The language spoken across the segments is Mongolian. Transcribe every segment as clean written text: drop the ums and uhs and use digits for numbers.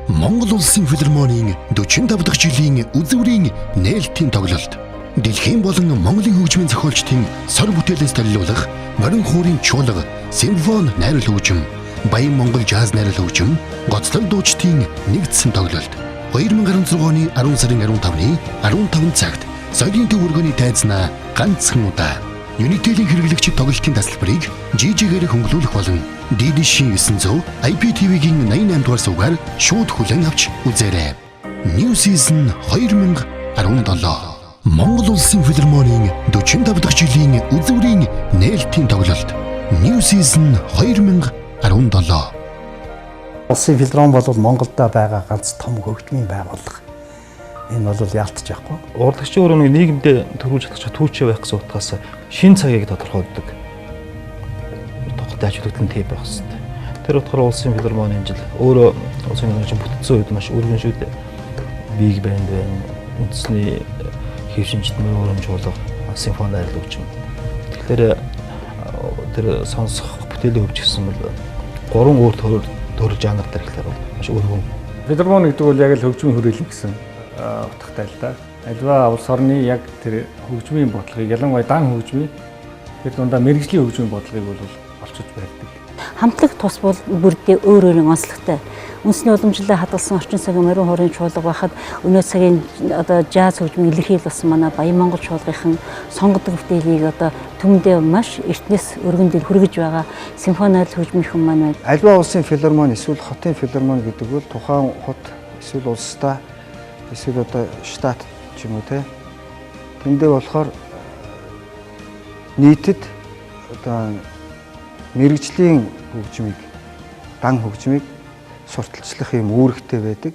Монгол Улсын филармонийн 45 дахь жилийн үзүүрийн нээлтийн тоглолт. Дэлхийн болон Монголын хөгжмийн зохиолчдын сор бүтээлээс төлөвлөх морин хуурын чуулга, симфони найрал хөгжим, баян монгол жаз найрал хөгжим, гоцлог дуучдын нэгдсэн тоглолт. 2016 оны 10 сарын 15-ны 15 цагт соёлын төв өргөний тайзнаа ганцхан удаа Unitel-ийн хэрэглэгчид тоглолтын тасалбарыг жижигээр хөнгөлүүлэх болон DD900 IPTV-гийн 88 дугаар сувгаар шууд хүлээн авч үзээрэй. New Season 2017 Монгол Улсын филармонийн 45 дахь жилийн үзүүрийн нээлтийн тоглолт. New Season 2017 Улсын филармон бол Монголда байгаа ганц том хөгжмийн байгууллага. Энэ бол яалтч яахгүй. Урлагчийн өрөөний нийгэмд төрүүлж чадах түүчээ байх гэсэн утгаас шин цагийг тодорхойлдог. Тогтоож ажилладаг тип байх хэрэгтэй. Тэр утгаараа Улсын филармоны жил өөрөө улсын филармон бүтцэн үед маш өргөн шүү дээ. Big band байна. Үндэсний хэвшинчт мөрөн чуулга, симфони найрал хөгжим. Тэгэхээр тэр сонсох бүтээлийн хөгжсөн бол 3 өөр төр жанр дээр ихлээр бол маш өргөн. Филармон гэдэг бол яг л хөгжмийн хүрээлэн гэсэн утгатай л да. Альва улс орны яг тэр хөгжмийн бодлогыг ялангуяа дан хөгжмийн тэр дундаа мэрэгжлийн хөгжмийн бодлогыг бол олчиж барьдаг. Хамтлаг тус бол бүрдээ өөр өөр онцлогтой. Үндэсний уламжлалаа хадгалсан орчин цагийн морин хуурын чуулга байхад өнөө цагийн одоо жаз хөгжмийн илэрхийлсэн манай баян монгол чуулгын сонгодог бүтээлийг одоо төмөндөө маш эртнээс өргөн дээр хүргэж байгаа симфони найрал хөгжмийнхэн маань Альва улсын филармон эсвэл хотын филармон гэдэг бол тухайн хот эсвэл улстай эсвэл одоо штат ч юм уу те. Тэндээ болохоор нийтэд одоо мэрэгжлийн хөгжмийг, дан хөгжмийг сурталчлах юм үүрэгтэй байдаг.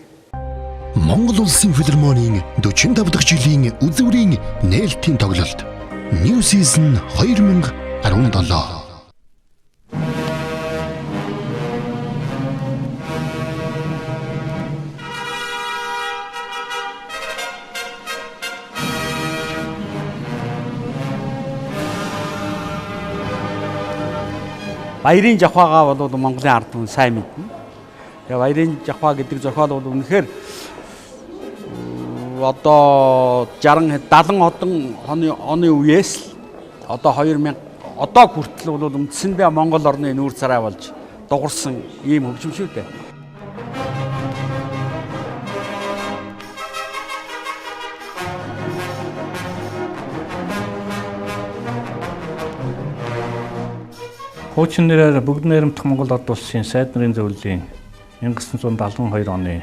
Монгол Улсын филармонийн 45 дахь жилийн үзүүрийн нээлтийн тоглолт. New Season 2017 Баярын жавхаагаа бол Монголын ард түмэн сайн мэднэ. Тэгээ баярын жавхаа гэдэг зохиол бол үнэхээр одоо 60 70 оны үеэс л одоо 2000 одоо хүртэл бол үндсэндээ Монгол орны нүүр царай болж дуурсан ийм хөгжим шүү дээ. Хуучин нэрээр бүгд найрамдах Монгол Ард улсын сайд нарын зөвлөлийн 1972 оны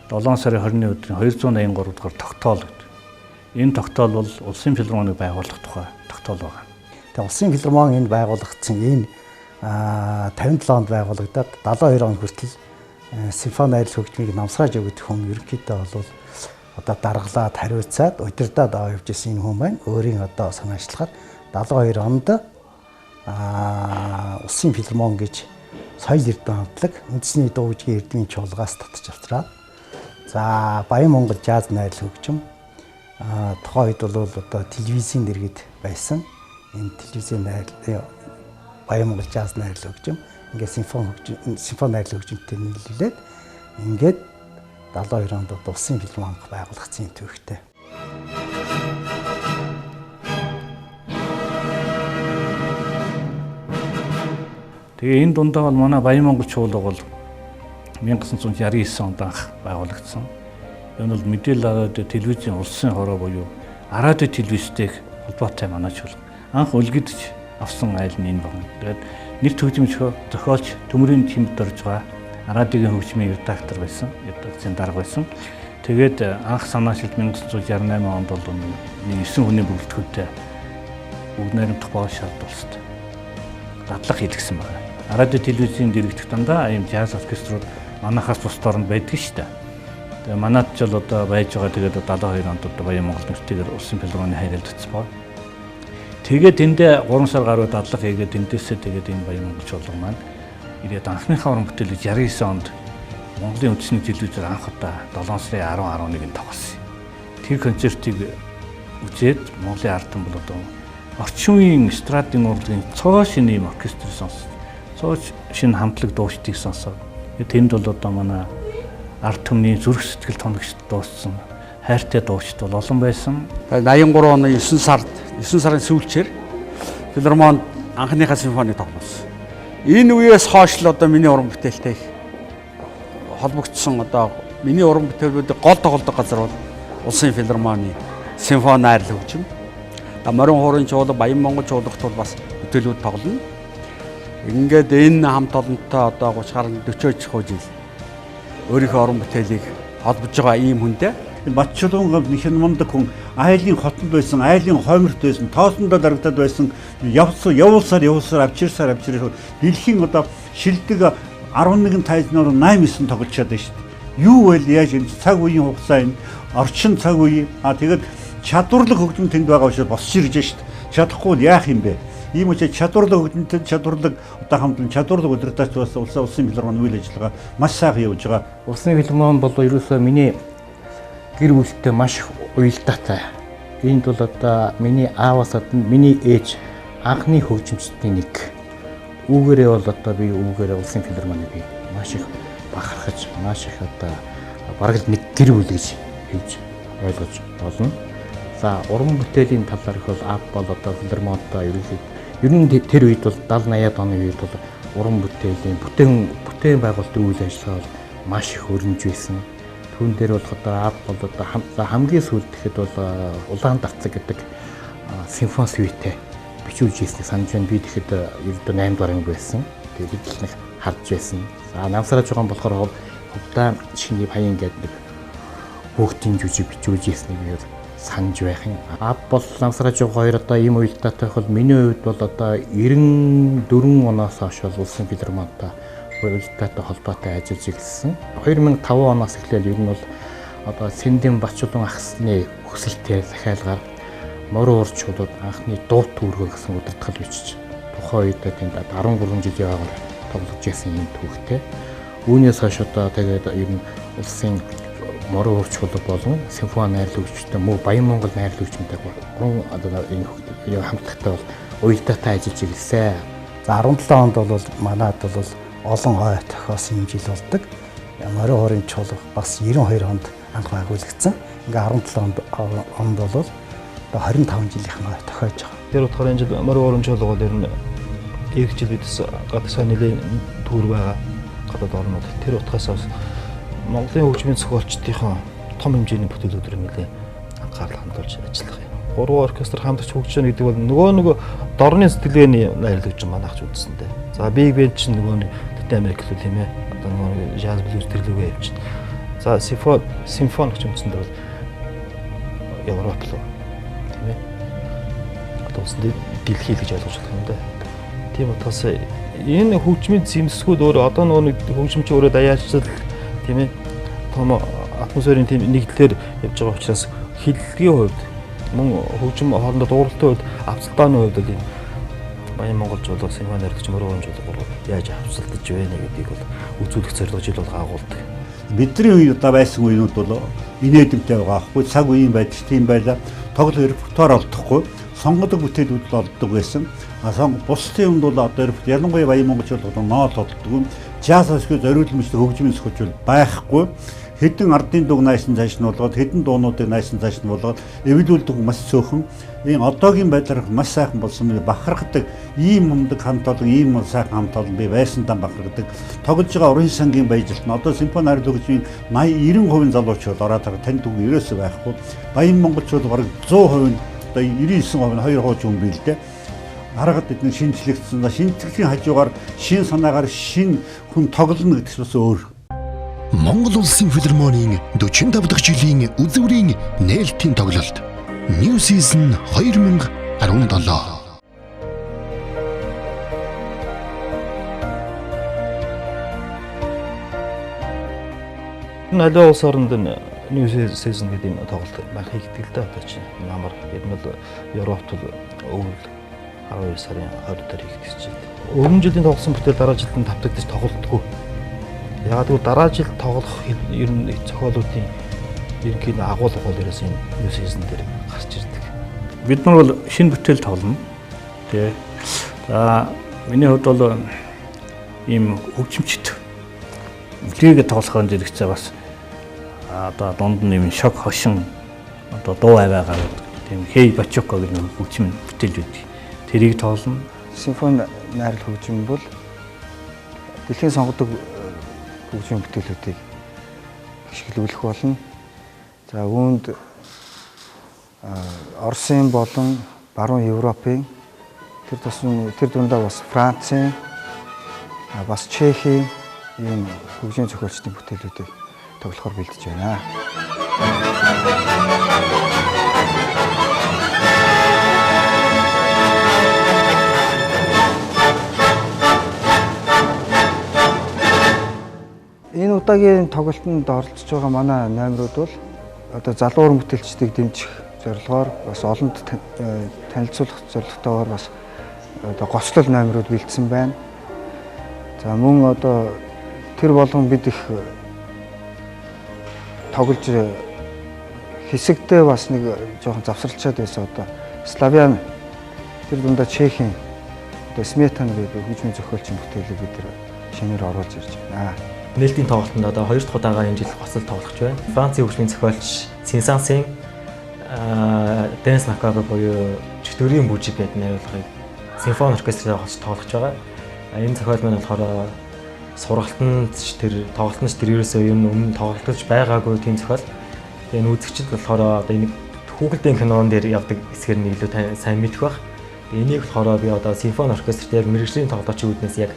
7 сарын 20-ны өдрийн 283 дугаар тогтоол гэдэг. Энэ тогтоол бол Улсын филармоныг байгуулах тухай тогтоол байна. Тэгээ Улсын филармон энд байгуулагдсан энэ 57 онд байгуулагдаад 72 он хүртэл симфони найрал хөгжмийг намсрааж өгөх хүн ерөнхийдөө бол одоо даргалаад хариуцаад удирдаад аваа явж ирсэн энэ хүн байна. Өөрийн одоо санаачлахаар 72 онд Улсын филармон гэж соёл эрдэмтэн хамтлаг үндэсний дуу хөгжмийн эрдмийн чуулгаас татж авчраад за баян монгол жаз найрал хөгжим тухайн үед бол одоо телевизийн дэргэд байсан энэ телевизийн найрал баян монгол жаз найрал хөгжим ингээд симфони найрал хөгжимтэй нийлүүлээд ингээд 72 онд Улсын филармон байгуулагдсан юм төвхтэй. Тэгээ энэ дундаа бол манай баян монгол чуулга бол 1969 онд анх байгуулагдсан. Энэ бол мэдээлэл радио телевизийн улсын хороо буюу радио телевизтэй холбоотой манай чуулга. Анх үлгэдэж авсан айл нь энэ байна. Тэгээд нэр төгжмөж зохиолч төмөрийн тэмд дорж байгаа радиогийн хөгжмийн редактор байсан, редакцийн дарга байсан. Тэгээд анх санаашилт 1968 онд бол 9 хүний бүрэлдэхүүнтэй бүгд найрамдах боо шаардлагатай дадлага хийлгсэн байна. Радио телевизийн дэргэдэх дандаа ийм жаз оркеструуд манайхаас бус дорнд байдаг шүү дээ. Тэгээ манайд ч л одоо байж байгаа тэгээд 72 онд одоо баян монгол нэртэйгээр Улсын филармоны хайралд утсан боо. Тэгээд эндээ 3 сар гаруй дадлага хийгээд эндээсээ тэгээд энэ баян монгол чуулга маань ирээд анхныхаа уран бүтээлийг 69 онд Монголын үндэсний телевизээр анх удаа 7 сарын 10-11-нд тоглосон. Тэр концертыг үзээд Монголын ард түмэн бол одоо орчин үеийн эстрадын урлагийн цоо шинэ юм оркестр сонссон. Цоо шинэ хамтлаг дуучдыг сонсоод тэнд бол одоо манай ард түмний зүрх сэтгэл тоногч дууссан хайртай дуучид бол олон байсан. 83 оны 9 сарын сүүлчээр филармонд анхныхаа симфони тоглосон. Энэ үеэс хойш л одоо миний уран бүтээлтэй холбогдсон одоо миний уран бүтээлүүдийн гол тоглодог газар бол Улсын филармоны симфони найрал хөгжим. Морин хуурын чуулга, Баян Монгол чуулгад бол бас бүтээлүүд тоглоно. Ингээд энэ хамт олонтой одоо 30 гаруй 40 жил өөрийнхөө уран бүтээлийг холбож байгаа ийм хүнтэй. Батчулуун нэхэн мундаг хүн айлын хотод байсан, айлын хойморт байсан, тоосондоо дарагдаад байсан. Явуулсаар авчирсаар дэлхийн одоо шилдэг 11 тайзнаар 89 тоглож чадсан шүү дээ. Юу вэ яаж энэ цаг үеийн хугацаа энэ орчин цаг үе тэгээд чадварлаг хөгжим тэнд байгаа учраас босч ирж шүү дээ. Чадахгүй бол яах юм бэ? Ийм учраас чадварлаг хөгжимтэй чадварлаг одоо хамтлан чадварлаг удирдагч бас улсын филармоны үйл ажиллагаа маш сайхан явж байгаа. Улсын филармон бол ерөөсөө миний гэр бүлтэй маш уялдаатай. Энд бол одоо миний ааваас гадна миний ээж анхны хөгжимчдийн нэг. Үүгээрээ бол одоо би үүгээрээ Улсын филармоны би маш их бахархаж, маш их одоо бараг л нэг гэр бүл гэж хэлж ойлгож болно. За уран бүтээлийн талаар их бол аав бол одоо филармонтой ер нь тэр үед бол 70-80-аад оны үед бол уран бүтээлийн бүтээн байгуулалтын үйл ажиллагаа бол маш их өрнөж байсан. Түүн дээр бол одоо аав бол одоо хамгийн сүүлд гэхэд бол Улаан Дарцаг гэдэг симфони сюитэ бичүүлж ирснийг санаж байна. Би тэгэхэд ердөө 8 дугаар анги байсан. Тэгээд бид л нэг харж байсан. За намсараж байгаа болохоор хувьдаа шиний баян гэдэг нэг хүүхдийн жүжиг бичүүлж ирснийг санаж байх юм. Аав бол намсараж байгаа хоёр одоо ийм уялдаатай бол миний хувьд бол одоо 94 оноос хойш бол Улсын филармонтой уялдаатай холбоотой ажиллаж ирсэн. 2005 оноос эхлээл ер нь бол одоо Сэндэн Батчулуун ахсны өсөлтөөр захиалгаар Морин урчуудад анхны дуу түүргөө гэсэн удирдгал бичиж тухайн үед тэнд 13 жилийн агаар тоглож байсан юм түүхтэй. Үүнээс хойш одоо тэгээд ер нь улсын Морин урчууд болон симфони найрал хөгжимтэй мөн Баян Монгол найрал хөгжимтэй гурван одоо энэ хамтлагтай бол уялдаатай ажиллаж ирсэн. За 17 онд бол манайд бол олон хой тохиосон юм жил болдог. Морин хуурын чуулга бас 92 онд анх байгуулагдсан. Ингээ 17 онд бол 25 жилийнх нь тохиож байгаа. Тэр утгаараа энэ жил Морин хуурын чуулга бол ер нь эх жил бидс гадагшаа нэлээд төр байгаа гадаад орнууд. Тэр утгаас Монголын хөгжмийн зохиолчдынхаа том хэмжээний бүтээлүүдээр нэлээд анхаарал хандуулж ажиллах юм. Гурван оркестр хамтарч хөгжиж байгаа гэдэг бол нөгөө дорны сэтгэлгээний найрал хөгжим манайхч үзсэндээ. За биг бэнд чинь нөгөө Латин Америк л тийм ээ. Одоо нөгөө jazz blues төрлөөгөө явж байна. За симфони хөгжимчэнд бол Европ руу тийм ээ. Одоо үсэндээ дэлхий л гэж ойлгож болох юм да. Тийм утгаас энэ хөгжмийн зэмсгүүд өөрөө одоо нөгөө хөгжимч өөрөө даяарчл тийм ээ. Том атмосферын тийм нэгдлэр явж байгаа учраас хэллэгийн хувьд мөн хөгжим хоорондоо дууралтын хувьд авцалтааны хувьд бол энэ Баян Монгол чуулга симфони найрлагч Морин чуулга яаж авцалтаж байна гэдгийг бол үзүүлэх зорилго жил бол агуулдаг. Бидний үе удаа байсан үеүүд бол инээдэмтэй байгаа аахгүй цаг үеийн байдал тийм байлаа. Тоглох репертуар олдохгүй сонгодог бүтээлүүд л олддог байсан. Бусдын юмд бол одоо ялангуяа Баян Монгол чуулгад ноол олддог. Jazz хэсгээ зориулмжтай хөгжмийн зохиолч байхгүй. Хэдэн ардын дуг найсан цааш нь болгоод хэдэн дуунуудыг найсан цааш нь болгоод эвлүүлдэг маш цөөхөн энэ одоогийн байдлаар маш сайхан болсон бахархдаг ийм мундаг хамт олон ийм сайхан хамт олон би байсандаа бахархдаг тоглож байгаа уран сангийн баяжилт нь одоо симфони найрал хөгжмийн 80-90% залуучууд ороод байгаа танд үг ерөөсөө байхгүй. Баян монголчууд бараг 100% одоо 99% нь хоёр хууч хүн бий л дээ. Харахад бидний шинжлэгдсэн шинжлэлийн хажуугаар шин санаагаар шин хүн тоглоно гэдэг нь өөр. Монгол Улсын филармонийн 45 дахь жилийн үзүүрийн нээлтийн тоглолт New Season 2017. Аливаа улс оронд New Season гэдэг энэ тоглолт байх хэрэгтэй л да одоо чинь намар гэдэг нь бол Европт бол өвөл 12 сарын 20 дээр хийгдэж байна. Өмнө жилийн тоглосон бүтээл дараа жилд нь давтагдаж тоглолтгүй. Яг тэгвэл дараа жил тоглох ер нь зохиолуудын ерөнхий агуулга бол ерөөс энэ New Season дээр гарч ирдэг. Бид нар бол шинэ бүтээл тоглоно. Тэ. За миний хувьд бол ийм хөгжимчд лигээ тоглохын зэрэгцээ бас одоо дунд нь юм шог хошин одоо дуу аваа гараад тийм Хей Бачоко гэх нэг хөгжим бүтээлүүд тэрийг тоглоно. Симфони найрал хөгжим бол дэлхийн сонгодог хөгжмийн бүтээлүүдийг ашиглуулах болно. За үүнд Оросын болон баруун Европын тэр дундаа бас Францын бас Чехийн ийм хөгжмийн зохиолчдын бүтээлүүдийг тоглохоор бэлдэж байна. Энэ удаагийн тоглолтод оролцож байгаа манай номерууд бол одоо залуу уран бүтээлчдийг дэмжих зорилгоор бас олонд танилцуулах зорилготойгоор бас одоо гоцлол номерууд бэлдсэн байна. За мөн одоо тэр болгон бид их тоглож хэсэгтээ бас нэг жоохон завсарлчаад байсан одоо Славян тэр дундаа Чехийн одоо Сметан гэдэг хөгжмийн зохиолчийн бүтээлийг бид шинээр оруулж ирж байна. Нээлтийн тоглолтод одоо 2 дахь удаага энэ жил гоцлол тоглож байна. Францын хөгжмийн зохиолч Синсансын Dance Macabre буюу чөтгөрийн бүжиг гэдэг найруулгыг симфони оркестрээр тоглож байгаа. Энэ зохиол маань болохоор сургалтанд тэр тоглолтонд тэр ерөөсөө юм өмнө тоглож байгаагүй тийм зохиол. Тэгээ энэ үзэгчд болохоор одоо энэ хүүхэлдэйн кинон дээр явдаг хэсгээр нь илүү сайн мэдэх бах. Энийг болохоор би одоо симфони оркестрт яг мэргэжлийн тоглогчийн үүднээс яг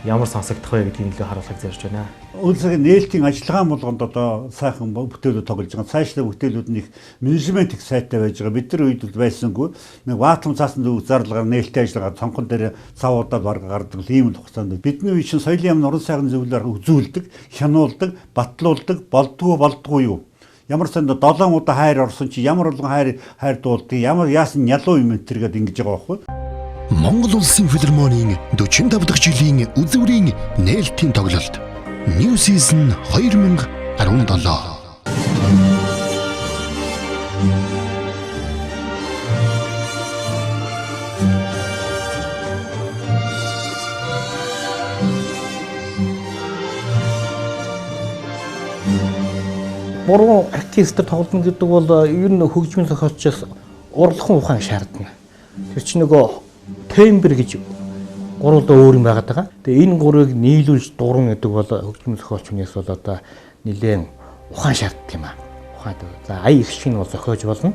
ямар сонсогдох вэ гэдгийг илүү харуулах зорж байна. Үйлсгийн нээлтийн ажиллагаа болгонд одоо сайхан бүтээлүүд тоглож байгаа. Цаашлаа бүтээлүүд нь их менежмент их сайтай байж байгаа. Бид нар үед бол байсангүй. Нэг ваатам цаасан дүү зарлагаар нээлттэй ажиллагаа цонхон дээр цавуудад барга гардаг ийм л хугацаанд бидний үе чинь соёлын яамны уран сайхны зөвлөлөөр үзүүлдэг, хянуулдаг, батлуулдаг, болдгоо юу. Ямар санд 7 удаа хайр орсон чи ямар болгон хайр дуулдаг, ямар яасан ялуу юм энэ төргээд ингэж байгаа байхгүй. Монгол Улсын филармонийн 45 дахь жилийн үзүүрийн нээлтийн тоглолт New Season 2017. Буруу артистер тоглоно гэдэг бол ер нь хөгжмийн зохиолчоос урлагхан ухаан шаардна. Тэр чинь нөгөө тембр гэж гуруулда өөр юм байгаад байгаа. Тэгээ энэ гурыг нийлүүлж дуран гэдэг бол хөгжмийн зохиолчнээс бол одоо нэлээд ухаан шаарддаг юм аа. Ухаан. За ая их шиг нь бол зохиож болно.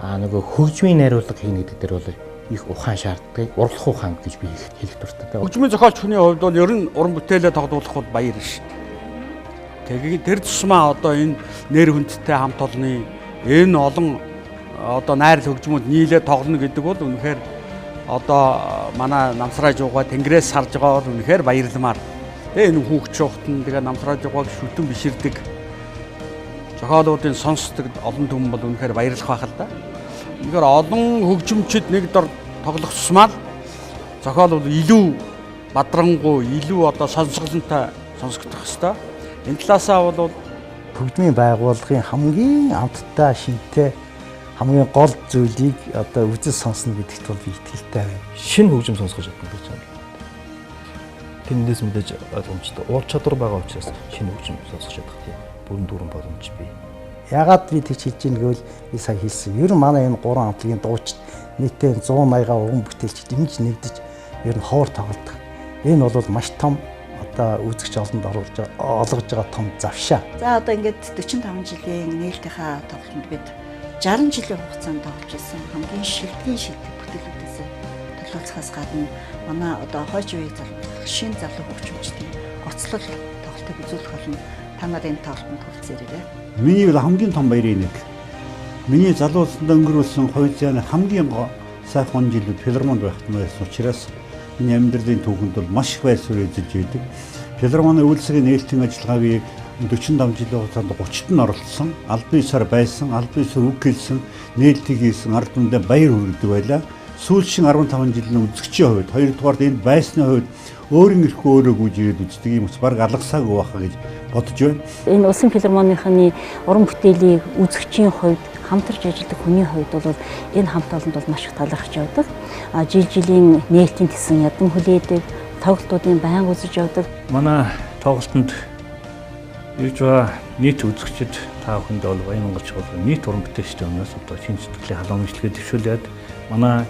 Нөгөө хөгжмийн найруулга хийнэ гэдэг дээр бол их ухаан шаарддаг. Урлах ухаан гэж би хэлэх дуртай. Хөгжмийн зохиолч хүний хувьд бол ер нь уран бүтээлээ тоглуулах бол баяр шүү дээ. Тэгээд тэр тусмаа одоо энэ нэр хүндтэй хамт олонны энэ олон одоо найрал хөгжмөд нийлээ тоглоно гэдэг бол үнэхээр одоо манай намсраа жуугаа тэнгэрээс харж байгаа бол үнэхээр баярламаар. Тэгээ энэ хүүхд шуухт нь тэгээ намсраа жуугааг шүтэн биширдэг. Зохиолуудын сонсдог олон түмэн бол үнэхээр баярлах байх л да. Үнэхээр олон хөгжимчид нэг дор тоглох тусмаа зохиол бол илүү бадрангуй, илүү одоо сонсголонтой сонсогдох хэвээр. Энэ талаасаа бол хөгжмийн байгууллагын хамгийн амттай шинэтэй хамгийн гол зүйлийг одоо үзэл сонсно гэдэгт бол би итгэлтэй байна. Шинэ хөгжим сонсгож чадна гэж байна. Тэндээс мэдээж ойлгомжтой. Ур чадвар байгаа учраас шинэ хөгжим сонсгож чадах тийм бүрэн дүүрэн боломж бий. Ягаад би тэгж хэлж ийн гэвэл би сая хэлсэн. Ер нь манай энэ 3 хамтлагийн дуучид нийтээ 180-аа уран бүтээлч дэмж нэгдэж ер нь ховор тоглодог. Энэ бол маш том одоо үзэгч олонд олгож байгаа том завшаа. За одоо ингээд 45 жилийн нээлтийнхаа тоглолтод бид 60 жилийн хугацаанд тоглож ирсэн хамгийн шилдэг бүтээлүүдээс төлөвлөсгөөс гадна манай одоо хойч үеийг залгуулах шинэ залуу хөгжимчдийн гоцлол тоглолтыг үзүүлэх болно. Та нарын энэ тоглолтод хүрэлцээрэй. Миний хамгийн том баярын нэг. Миний залуусанд өнгөрүүлсэн хувь заяаны хамгийн сайхан жилүүд филармонд байхад байсан учраас миний амьдралын түүхэнд бол маш их байр суурь эзэлж байдаг. Филармоны үйлсгийн нээлтийн ажиллагааг 45 жилийн хугацаанд 30-т нь оролцсон, албан ёсоор байсан, албан ёсоор үг хэлсэн, нээлтийг хийсэн ард түмэндээ баяр хүргэдэг байлаа. Сүүлчийн 15 жилийн үзэгчийн хувьд, хоёрдугаард энэ байсны хувьд өөрийн эрх өөрөө гүйж ирээд үздэг юм бас баг алгасаагүй байхаа гэж бодож байна. Энэ Улсын филармонийнхны уран бүтээлийг үзэгчийн хувьд хамтарч ажилладаг хүний хувьд бол энэ хамт олонд бол маш их талархаж явдаг. Жилийн нээлтийн тэсэн ядан хүлээдэг, тоглолтуудын байнга үзэж явдаг. Манай тоглолтод Ирж байгаа нийт үзэгчид та бүхэнд бол Баянмонгол чуулганы нийт уран бүтээлчдийн өмнөөс одоо шинэ сэтгэлийн халуун мэдлэгээ дэвшүүлээд манай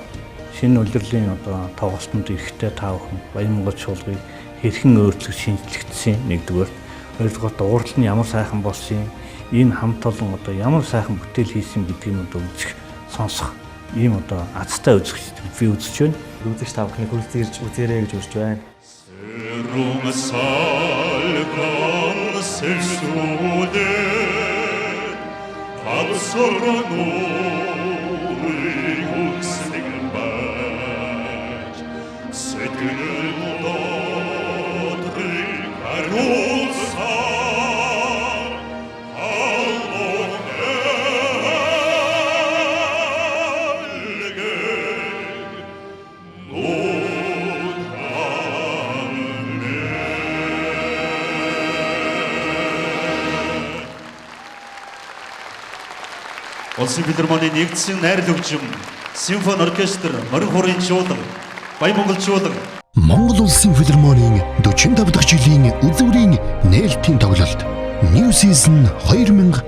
шинэ улирлын одоо тоглолтод ирэхдээ та бүхэн Баянмонгол чуулгыг хэрхэн өөрчлөж шинжлэхдсэн нэгдүгээр, хоёрдугаар дуурал нь ямар сайхан болсон, энэ хамт олон одоо ямар сайхан бүтээл хийсэн гэдгийг одоо үзэх, сонсох ийм одоо азтай үзэгчд би үзэж байна. Үзэгч та бүхний хүрэлцэн ирж үзээрэй гэж урьж байна. Улсын филармонийн нэгдсэн найрал хөгжим симфони оркестр Морин хуурын чуулга Баянмонгол чуулга Монгол Улсын филармонийн 45 дахь жилийн үзүүрийн нээлтийн тоглолт New Season 2017.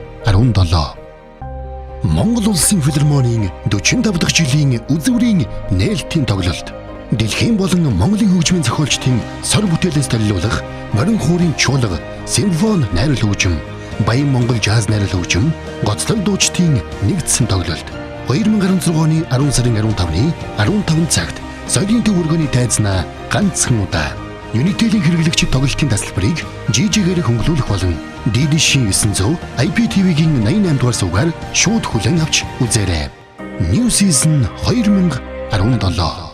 Монгол Улсын филармонийн 45 дахь жилийн үзүүрийн нээлтийн тоглолт дэлхийн болон Монголын хөгжмийн зохиолчдын сар бүтээлээс төлөвлөх Морин хуурын чуулга симфони найрал хөгжим Баянмонгол жаз найрал хөгжим гоцлол дуучдын нэгдсэн тоглолт 2016 оны 10 сарын 15-ны 15 цагт соёлын төвөргөний тайзнаа ганцхан удаа Unitel-ийн хэрэглэгчид тоглолтын тасалбарыг жижигээр хөнгөлүүлэх болон DD-шийн 900 IPTV-гийн 88 дугаар сувгаар шууд хүлээн авч үзээрэй. New Season 2017